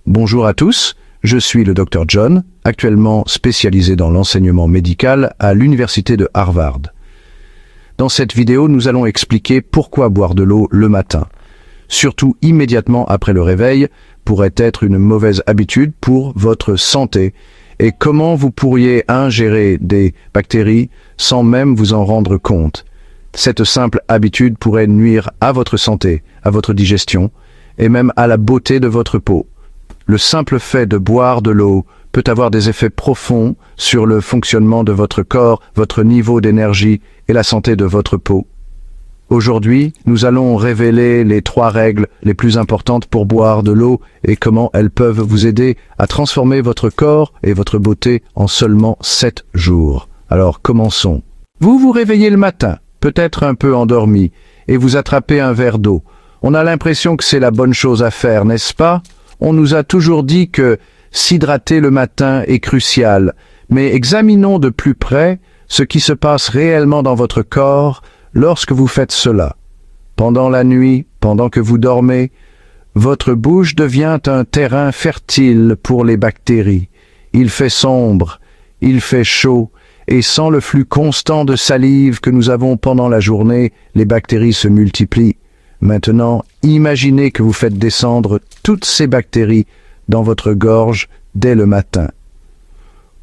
Bonjour à tous, je suis le Dr John, actuellement spécialisé dans l'enseignement médical à l'université de Harvard. Dans cette vidéo, nous allons expliquer pourquoi boire de l'eau le matin, surtout immédiatement après le réveil, pourrait être une mauvaise habitude pour votre santé et comment vous pourriez ingérer des bactéries sans même vous en rendre compte. Cette simple habitude pourrait nuire à votre santé, à votre digestion et même à la beauté de votre peau. Le simple fait de boire de l'eau peut avoir des effets profonds sur le fonctionnement de votre corps, votre niveau d'énergie et la santé de votre peau. Aujourd'hui, nous allons révéler les 3 règles les plus importantes pour boire de l'eau et comment elles peuvent vous aider à transformer votre corps et votre beauté en seulement 7 jours. Alors commençons. Vous vous réveillez le matin, peut-être un peu endormi, et vous attrapez un verre d'eau. On a l'impression que c'est la bonne chose à faire, n'est-ce pas? On nous a toujours dit que s'hydrater le matin est crucial, mais examinons de plus près ce qui se passe réellement dans votre corps lorsque vous faites cela. Pendant la nuit, pendant que vous dormez, votre bouche devient un terrain fertile pour les bactéries. Il fait sombre, il fait chaud, et sans le flux constant de salive que nous avons pendant la journée, les bactéries se multiplient. Maintenant, imaginez que vous faites descendre toutes ces bactéries dans votre gorge dès le matin.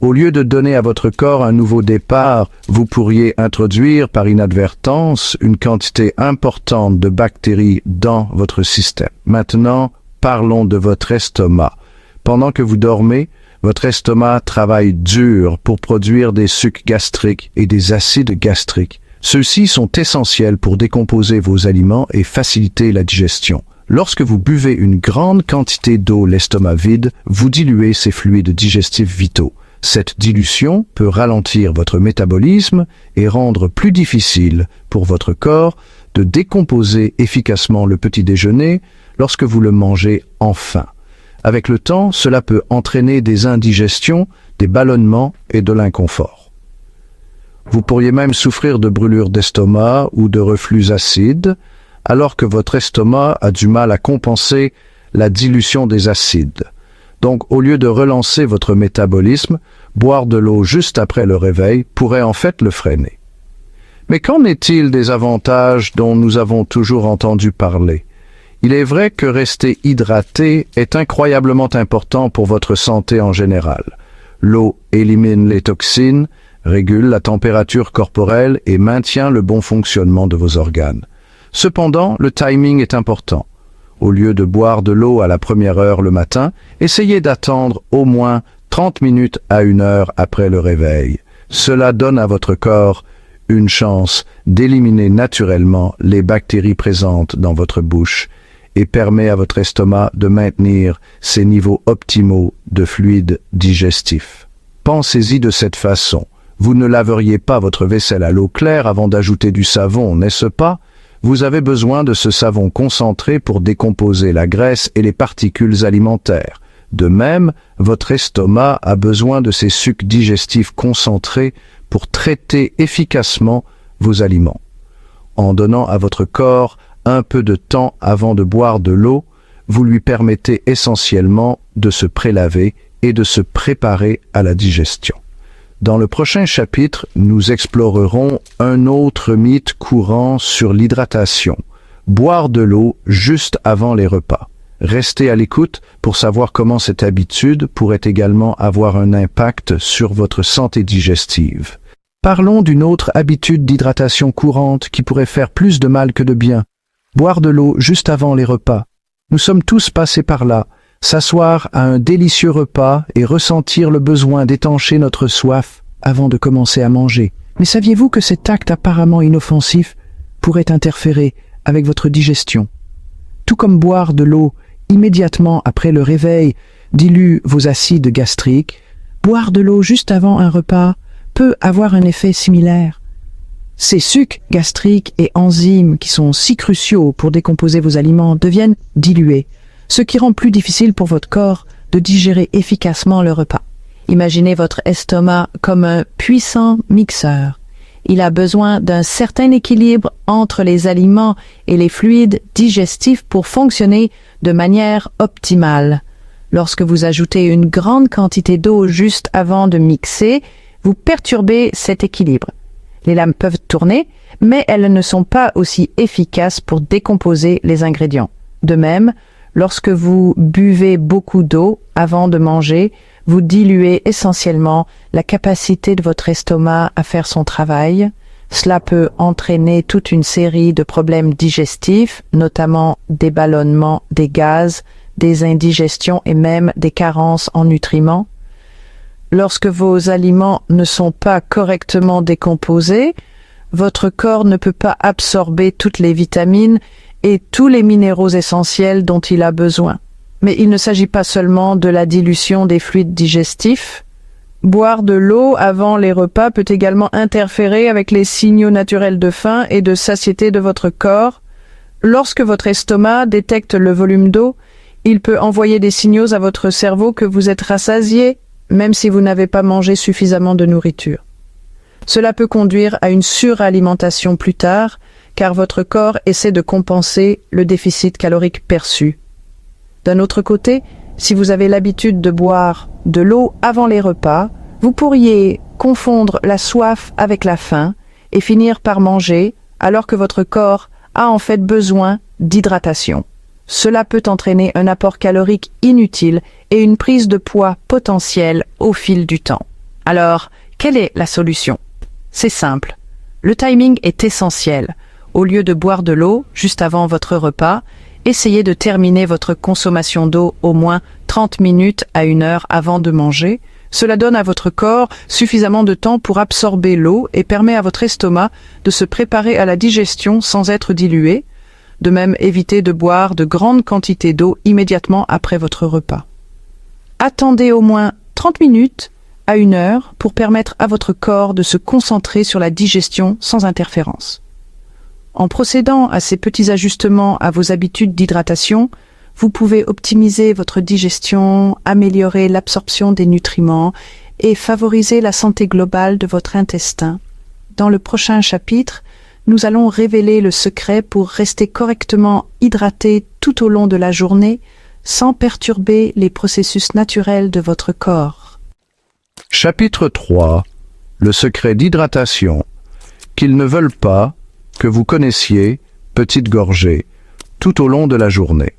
Au lieu de donner à votre corps un nouveau départ, vous pourriez introduire par inadvertance une quantité importante de bactéries dans votre système. Maintenant, parlons de votre estomac. Pendant que vous dormez, votre estomac travaille dur pour produire des sucs gastriques et des acides gastriques. Ceux-ci sont essentiels pour décomposer vos aliments et faciliter la digestion. Lorsque vous buvez une grande quantité d'eau l'estomac vide, vous diluez ces fluides digestifs vitaux. Cette dilution peut ralentir votre métabolisme et rendre plus difficile pour votre corps de décomposer efficacement le petit déjeuner lorsque vous le mangez enfin. Avec le temps, cela peut entraîner des indigestions, des ballonnements et de l'inconfort. Vous pourriez même souffrir de brûlures d'estomac ou de reflux acide, alors que votre estomac a du mal à compenser la dilution des acides. Donc, au lieu de relancer votre métabolisme, boire de l'eau juste après le réveil pourrait en fait le freiner. Mais qu'en est-il des avantages dont nous avons toujours entendu parler? Il est vrai que rester hydraté est incroyablement important pour votre santé en général. L'eau élimine les toxines, régule la température corporelle et maintient le bon fonctionnement de vos organes. Cependant, le timing est important. Au lieu de boire de l'eau à la première heure le matin, essayez d'attendre au moins 30 minutes à 1 heure après le réveil. Cela donne à votre corps une chance d'éliminer naturellement les bactéries présentes dans votre bouche et permet à votre estomac de maintenir ses niveaux optimaux de fluides digestifs. Pensez-y de cette façon. Vous ne laveriez pas votre vaisselle à l'eau claire avant d'ajouter du savon, n'est-ce pas? Vous avez besoin de ce savon concentré pour décomposer la graisse et les particules alimentaires. De même, votre estomac a besoin de ces sucs digestifs concentrés pour traiter efficacement vos aliments. En donnant à votre corps un peu de temps avant de boire de l'eau, vous lui permettez essentiellement de se prélaver et de se préparer à la digestion. Dans le prochain chapitre, nous explorerons un autre mythe courant sur l'hydratation. Boire de l'eau juste avant les repas. Restez à l'écoute pour savoir comment cette habitude pourrait également avoir un impact sur votre santé digestive. Parlons d'une autre habitude d'hydratation courante qui pourrait faire plus de mal que de bien. Boire de l'eau juste avant les repas. Nous sommes tous passés par là. S'asseoir à un délicieux repas et ressentir le besoin d'étancher notre soif avant de commencer à manger. Mais saviez-vous que cet acte apparemment inoffensif pourrait interférer avec votre digestion? Tout comme boire de l'eau immédiatement après le réveil dilue vos acides gastriques, boire de l'eau juste avant un repas peut avoir un effet similaire. Ces sucs gastriques et enzymes qui sont si cruciaux pour décomposer vos aliments deviennent dilués, ce qui rend plus difficile pour votre corps de digérer efficacement le repas. Imaginez votre estomac comme un puissant mixeur. Il a besoin d'un certain équilibre entre les aliments et les fluides digestifs pour fonctionner de manière optimale. Lorsque vous ajoutez une grande quantité d'eau juste avant de mixer, vous perturbez cet équilibre. Les lames peuvent tourner, mais elles ne sont pas aussi efficaces pour décomposer les ingrédients. De même, lorsque vous buvez beaucoup d'eau avant de manger, vous diluez essentiellement la capacité de votre estomac à faire son travail. Cela peut entraîner toute une série de problèmes digestifs, notamment des ballonnements, des gaz, des indigestions et même des carences en nutriments. Lorsque vos aliments ne sont pas correctement décomposés, votre corps ne peut pas absorber toutes les vitamines et tous les minéraux essentiels dont il a besoin. Mais il ne s'agit pas seulement de la dilution des fluides digestifs. Boire de l'eau avant les repas peut également interférer avec les signaux naturels de faim et de satiété de votre corps. Lorsque votre estomac détecte le volume d'eau, il peut envoyer des signaux à votre cerveau que vous êtes rassasié, même si vous n'avez pas mangé suffisamment de nourriture. Cela peut conduire à une suralimentation plus tard, car votre corps essaie de compenser le déficit calorique perçu. D'un autre côté, si vous avez l'habitude de boire de l'eau avant les repas, vous pourriez confondre la soif avec la faim et finir par manger alors que votre corps a en fait besoin d'hydratation. Cela peut entraîner un apport calorique inutile et une prise de poids potentielle au fil du temps. Alors, quelle est la solution? C'est simple. Le timing est essentiel. Au lieu de boire de l'eau juste avant votre repas, essayez de terminer votre consommation d'eau au moins 30 minutes à 1 heure avant de manger. Cela donne à votre corps suffisamment de temps pour absorber l'eau et permet à votre estomac de se préparer à la digestion sans être dilué. De même, évitez de boire de grandes quantités d'eau immédiatement après votre repas. Attendez au moins 30 minutes à 1 heure pour permettre à votre corps de se concentrer sur la digestion sans interférence. En procédant à ces petits ajustements à vos habitudes d'hydratation, vous pouvez optimiser votre digestion, améliorer l'absorption des nutriments et favoriser la santé globale de votre intestin. Dans le prochain chapitre, nous allons révéler le secret pour rester correctement hydraté tout au long de la journée sans perturber les processus naturels de votre corps. Chapitre 3. Le secret d'hydratation. Qu'ils ne veulent pas que vous connaissiez, petite gorgée, tout au long de la journée.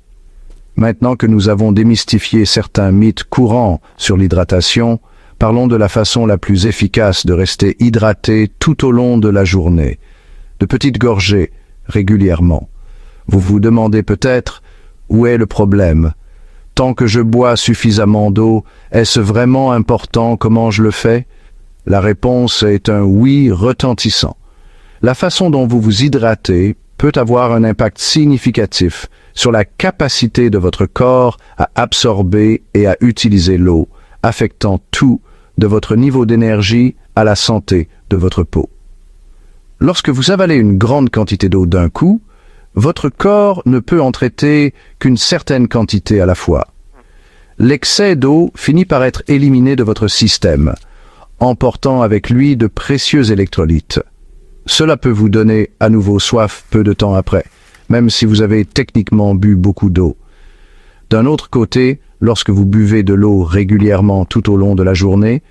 Maintenant que nous avons démystifié certains mythes courants sur l'hydratation, parlons de la façon la plus efficace de rester hydraté tout au long de la journée. De petites gorgées, régulièrement. Vous vous demandez peut-être, où est le problème? Tant que je bois suffisamment d'eau, est-ce vraiment important comment je le fais? La réponse est un oui retentissant. La façon dont vous vous hydratez peut avoir un impact significatif sur la capacité de votre corps à absorber et à utiliser l'eau, affectant tout, de votre niveau d'énergie à la santé de votre peau. Lorsque vous avalez une grande quantité d'eau d'un coup, votre corps ne peut en traiter qu'une certaine quantité à la fois. L'excès d'eau finit par être éliminé de votre système, emportant avec lui de précieux électrolytes. Cela peut vous donner à nouveau soif peu de temps après, même si vous avez techniquement bu beaucoup d'eau. D'un autre côté, lorsque vous buvez de l'eau régulièrement tout au long de la journée,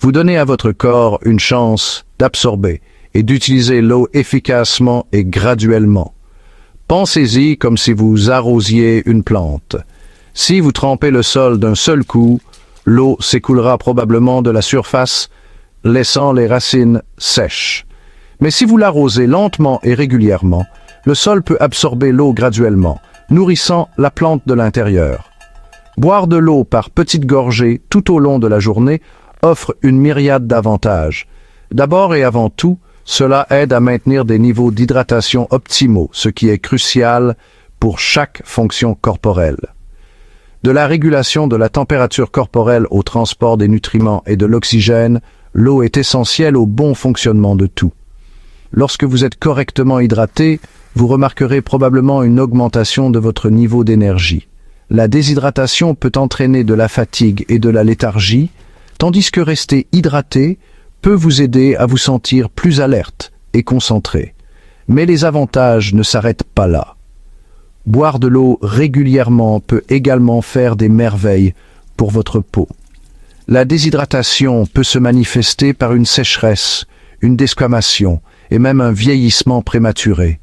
vous donnez à votre corps une chance d'absorber et d'utiliser l'eau efficacement et graduellement. Pensez-y comme si vous arrosiez une plante. Si vous trempez le sol d'un seul coup, l'eau s'écoulera probablement de la surface, laissant les racines sèches. Mais si vous l'arrosez lentement et régulièrement, le sol peut absorber l'eau graduellement, nourrissant la plante de l'intérieur. Boire de l'eau par petites gorgées tout au long de la journée offre une myriade d'avantages. D'abord et avant tout, cela aide à maintenir des niveaux d'hydratation optimaux, ce qui est crucial pour chaque fonction corporelle. De la régulation de la température corporelle au transport des nutriments et de l'oxygène, l'eau est essentielle au bon fonctionnement de tout. Lorsque vous êtes correctement hydraté, vous remarquerez probablement une augmentation de votre niveau d'énergie. La déshydratation peut entraîner de la fatigue et de la léthargie, tandis que rester hydraté peut vous aider à vous sentir plus alerte et concentré. Mais les avantages ne s'arrêtent pas là. Boire de l'eau régulièrement peut également faire des merveilles pour votre peau. La déshydratation peut se manifester par une sécheresse, une desquamation et même un vieillissement prématuré.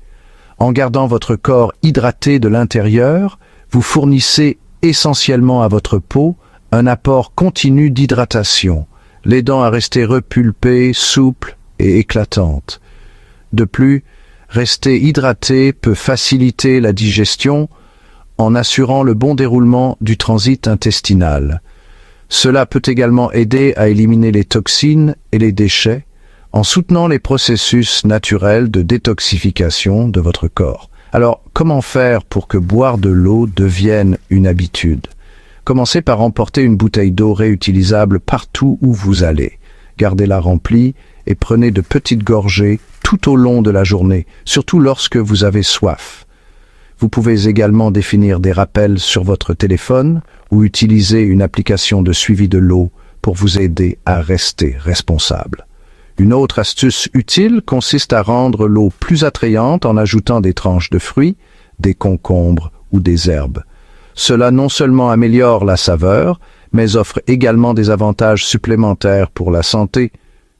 En gardant votre corps hydraté de l'intérieur, vous fournissez essentiellement à votre peau un apport continu d'hydratation, l'aidant à rester repulpée, souple et éclatante. De plus, rester hydraté peut faciliter la digestion en assurant le bon déroulement du transit intestinal. Cela peut également aider à éliminer les toxines et les déchets en soutenant les processus naturels de détoxification de votre corps. Alors, comment faire pour que boire de l'eau devienne une habitude? Commencez par emporter une bouteille d'eau réutilisable partout où vous allez. Gardez-la remplie et prenez de petites gorgées tout au long de la journée, surtout lorsque vous avez soif. Vous pouvez également définir des rappels sur votre téléphone ou utiliser une application de suivi de l'eau pour vous aider à rester responsable. Une autre astuce utile consiste à rendre l'eau plus attrayante en ajoutant des tranches de fruits, des concombres ou des herbes. Cela non seulement améliore la saveur, mais offre également des avantages supplémentaires pour la santé.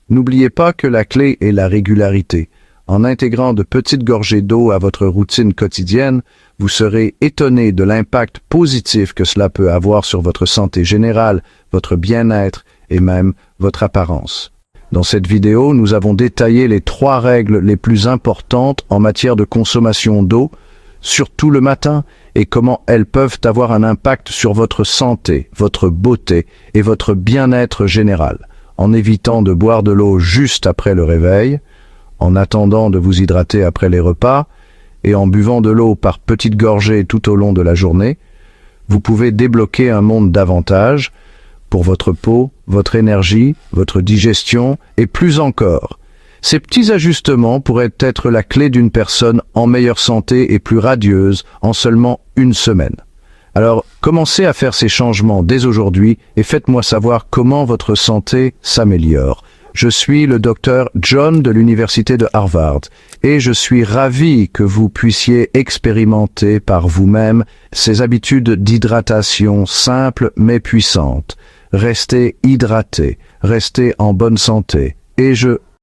N'oubliez pas que la clé est la régularité. En intégrant de petites gorgées d'eau à votre routine quotidienne, vous serez étonné de l'impact positif que cela peut avoir sur votre santé générale, votre bien-être et même votre apparence. Dans cette vidéo, nous avons détaillé les 3 règles les plus importantes en matière de consommation d'eau, surtout le matin, et comment elles peuvent avoir un impact sur votre santé, votre beauté et votre bien-être général, en évitant de boire de l'eau juste après le réveil, en attendant de vous hydrater après les repas, et en buvant de l'eau par petites gorgées tout au long de la journée. Vous pouvez débloquer un monde d'avantages pour votre peau, votre énergie, votre digestion et plus encore. Ces petits ajustements pourraient être la clé d'une personne en meilleure santé et plus radieuse en seulement une semaine. Alors, commencez à faire ces changements dès aujourd'hui et faites-moi savoir comment votre santé s'améliore. Je suis le Dr John de l'Université de Harvard et je suis ravi que vous puissiez expérimenter par vous-même ces habitudes d'hydratation simples mais puissantes. Restez hydraté, restez en bonne santé et je